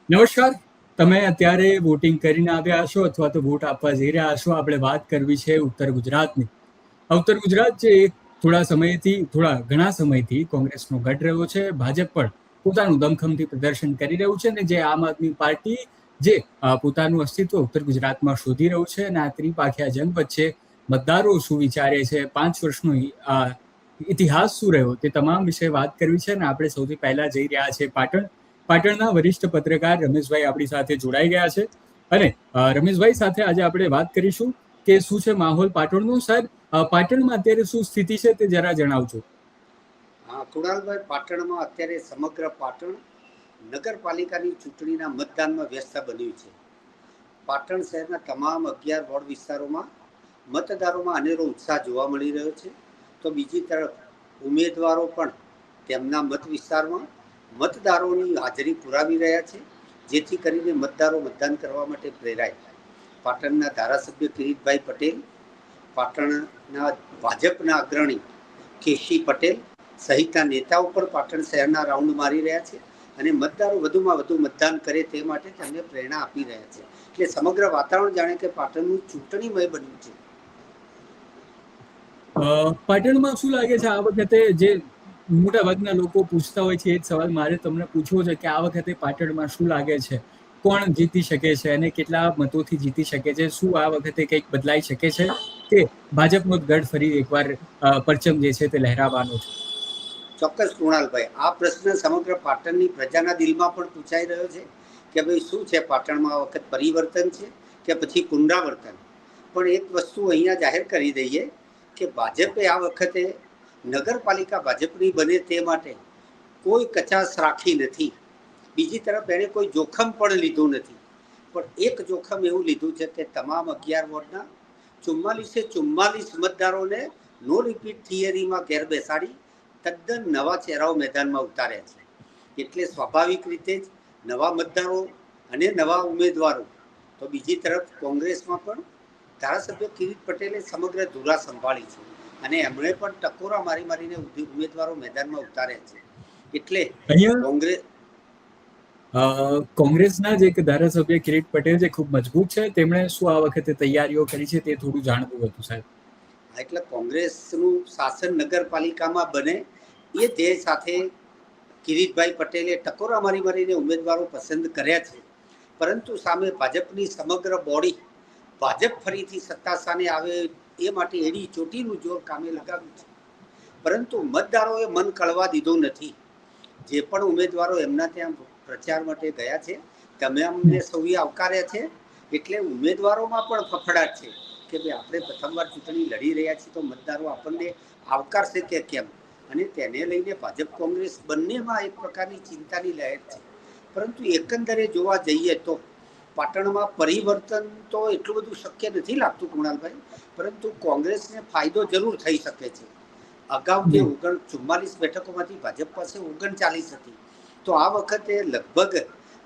નમસ્કાર. તમે અત્યારે વોટિંગ કરીને આવ્યા છો અથવા તો વોટ આપવા જઈ રહ્યા છો. આપણે વાત કરવી છે ઉત્તર ગુજરાતની. ઉત્તર ગુજરાત છે એ થોડા ઘણા સમયથી કોંગ્રેસનો ગઢ રહ્યો છે. ભાજપ પણ પોતાનું દમખમથી પ્રદર્શન કરી રહ્યું છે, અને જે આમ આદમી પાર્ટી જે પોતાનું અસ્તિત્વ ઉત્તર ગુજરાતમાં શોધી રહ્યું છે, અને આ ત્રિપાખિયા જંગ વચ્ચે મતદારો શું વિચારે છે, 5 વર્ષનો ઇતિહાસ શું રહ્યો, તે તમામ વિશે વાત કરવી છે. અને આપણે સૌથી પહેલા જઈ રહ્યા છે પાટણના વરિષ્ઠ પત્રકાર રમેશભાઈ આપણી સાથે જોડાઈ ગયા છે. અને રમેશભાઈ સાથે આજે આપણે વાત કરીશું કે શું છે માહોલ પાટણનો. સાહેબ, પાટણમાં અત્યારે શું સ્થિતિ છે તે જરા જણાવજો. હા, કુણાલભાઈ, પાટણમાં અત્યારે સમગ્ર પાટણ નગરપાલિકાની ચૂંટણીના મતદાનમાં વ્યસ્ત બન્યું છે. પાટણ શહેરના તમામ 11 વોર્ડ વિસ્તારોમાં મતદારોમાં અનેરો ઉત્સાહ જોવા મળી રહ્યો છે. તો બીજી તરફ ઉમેદવારો પણ તેમના મત વિસ્તારમાં મતદારોની હાજરી પુરાવી રહ્યા છે, જેથી કરીને મતદારો મતદાન કરવા માટે પ્રેરાય. પાટણના ધારાસભ્ય કિરીટભાઈ પટેલ, પાટણના ભાજપના અગ્રણી કેશી પટેલ સહિતના નેતાઓ પણ પાટણ શહેરના રાઉન્ડ મારી રહ્યા છે, અને મતદારો વધુમાં વધુ મતદાન કરે તે માટે તેમને પ્રેરણા આપી રહ્યા છે. એટલે સમગ્ર વાતાવરણ જાણે કે પાટણનું ચૂંટણીમય બન્યું છે. પાટણમાં શું લાગે છે આ વખતે? જે મોટા ભાગના લોકો પૂછતા હોય છે એ જ સવાલ મારે તમને પૂછવો છે કે આ વખતે પાટણમાં શું લાગે છે, કોણ જીતી શકે છે અને કેટલા મતોથી જીતી શકે છે? શું આ વખતે કંઈક બદલાઈ શકે છે કે ભાજપનો જ ગઢ ફરી એકવાર પરચમ જે છે તે લહેરાવાનો છે? ચોક્કસ કૃણાલભાઈ, આ પ્રશ્ન સમગ્ર પાટણની પ્રજાના દિલમાં પણ પૂછાઈ રહ્યો છે કે ભાઈ શું છે પાટણમાં આ વખત પરિવર્તન છે કે પછી પુનરાવર્તન. પણ એક વસ્તુ અહીંયા જાહેર કરી દઈએ કે ભાજપે આ વખતે નગરપાલિકા ભાજપની બને તે માટે કોઈ કચાશ રાખી નથી. બીજી તરફ એણે કોઈ જોખમ પણ લીધું નથી. પણ એક જોખમ એવું લીધું છે કે તમામ 11 વોર્ડના 44 મતદારોને નો રિપીટ થિયરીમાં ઘેર બેસાડી તદ્દન નવા ચહેરાઓ મેદાનમાં ઉતાર્યા છે. એટલે સ્વાભાવિક રીતે જ નવા મતદારો અને નવા ઉમેદવારો. તો બીજી તરફ કોંગ્રેસમાં પણ ધારાસભ્ય કિરીટ પટેલે સમગ્ર ધુરા સંભાળી છે, અને એમણે પણ ટકોરા મારીને ઉમેદવારો મેદાનમાં ઉતાર્યા છે. એટલે કોંગ્રેસના જ એક ધારાસભ્ય કિરીટ પટેલ જે ખૂબ મજબૂત છે, તેમણે શું આ વખતે તૈયારીઓ કરી છે તે થોડું જાણવું હતું સાહેબ. એટલે કોંગ્રેસનું શાસન નગરપાલિકામાં બને એ ધ્યેય સાથે કિરીટભાઈ પટેલે ટકોરા મારીને ઉમેદવારો પસંદ કર્યા છે. પરંતુ સામે ભાજપની સમગ્ર બોડી ભાજપ ફરીથી સત્તા સ્થાને આવે એ માટે એડી ચોટીનું જોર કામે લગાવ્યું છે. પરંતુ મતદારોએ મન કળવા દીધું નથી. જે પણ ઉમેદવારો એમના ત્યાં પ્રચાર માટે ગયા છે તમે અમને સૌએ આવકાર્યા છે. એટલે ઉમેદવારોમાં પણ ફફડાટ છે કે ભાઈ આપણે પ્રથમવાર ચૂંટણી લડી રહ્યા છીએ તો મતદારો આપણને આવકારશે કે કેમ. અને તેને લઈને ભાજપ કોંગ્રેસ બંનેમાં એક પ્રકારની ચિંતાની લહેર છે. પરંતુ એકંદરે જોવા જઈએ તો પાટણમાં પરિવર્તન તો એટલું બધું શક્ય નથી લાગતું કુણાલભાઈ, પરંતુ કોંગ્રેસને ફાયદો જરૂર થઈ શકે છે. અગાઉ જે 44 બેઠકોમાંથી ભાજપ પાસે 39 હતી, તો આ વખતે લગભગ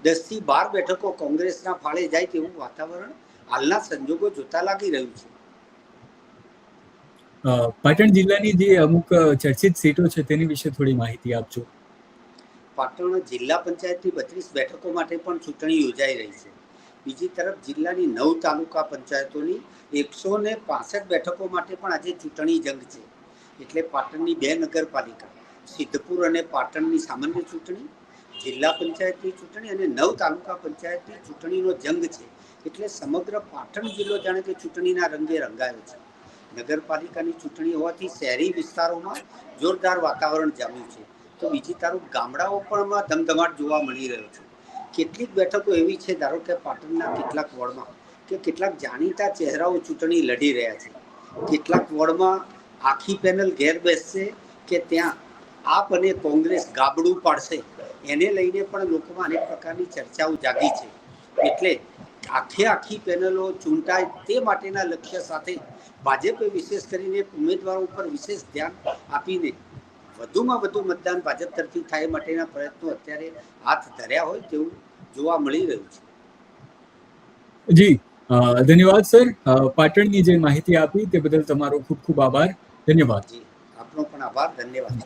10 થી 12 બેઠકો કોંગ્રેસના ફાળે જાય તેવું વાતાવરણ હાલના સંજોગો જોતા લાગી રહ્યું છે. પાટણ જિલ્લાની જે અમુક ચર્ચિત સીટો છે તેની વિશે થોડી માહિતી આપજો. પાટણ જિલ્લા પંચાયતની 32 બેઠકો માટે પણ ચૂંટણી યોજાઈ રહી છે. બીજી તરફ જિલ્લાની 9 તાલુકા પંચાયતોની 165 બેઠકો માટે પણ આજે ચૂંટણી જંગ છે. એટલે પાટણની 2 નગરપાલિકા સિદ્ધપુર અને પાટણની સામાન્ય ચૂંટણી, જિલ્લા પંચાયતની ચૂંટણી અને 9 તાલુકા પંચાયતની ચૂંટણીનો જંગ છે. એટલે સમગ્ર પાટણ જિલ્લો જાણે કે ચૂંટણીના રંગે રંગાયો છે. નગરપાલિકાની ચૂંટણી હોવાથી શહેરી વિસ્તારોમાં જોરદાર વાતાવરણ જામ્યું છે. તો બીજી તરફ ગામડાઓ પણ ધમધમાટ જોવા મળી રહ્યો છે. કેટલીક બેઠકો એવી છે, ધારો કે પાટણના કેટલાક વોર્ડમાં કે કેટલાક જાણીતા ચહેરાઓ ચૂંટણી લડી રહ્યા છે. કેટલાક વોર્ડમાં આખી પેનલ ઘેર બેસશે કે ત્યાં આપ અને કોંગ્રેસ ગાબડું પાડશે, એને લઈને પણ લોકોમાં અનેક પ્રકારની ચર્ચાઓ જાગી છે. એટલે આખી પેનલો ચૂંટાય તે માટેના લક્ષ્ય સાથે ભાજપે વિશેષ કરીને ઉમેદવારો પર વિશેષ ધ્યાન આપીને વધુમાં વધુ મતદાન ભાજપ તરફી થાય માટેના પ્રયત્નો અત્યારે હાથ ધર્યા હોય તેવું જોવા મળી રહ્યું છે. જી, ધન્યવાદ સર. પાટણની જે માહિતી આપી તે બદલ તમારો ખૂબ ખૂબ આભાર. ધન્યવાદ. જી, આપનો પણ આભાર. ધન્યવાદ.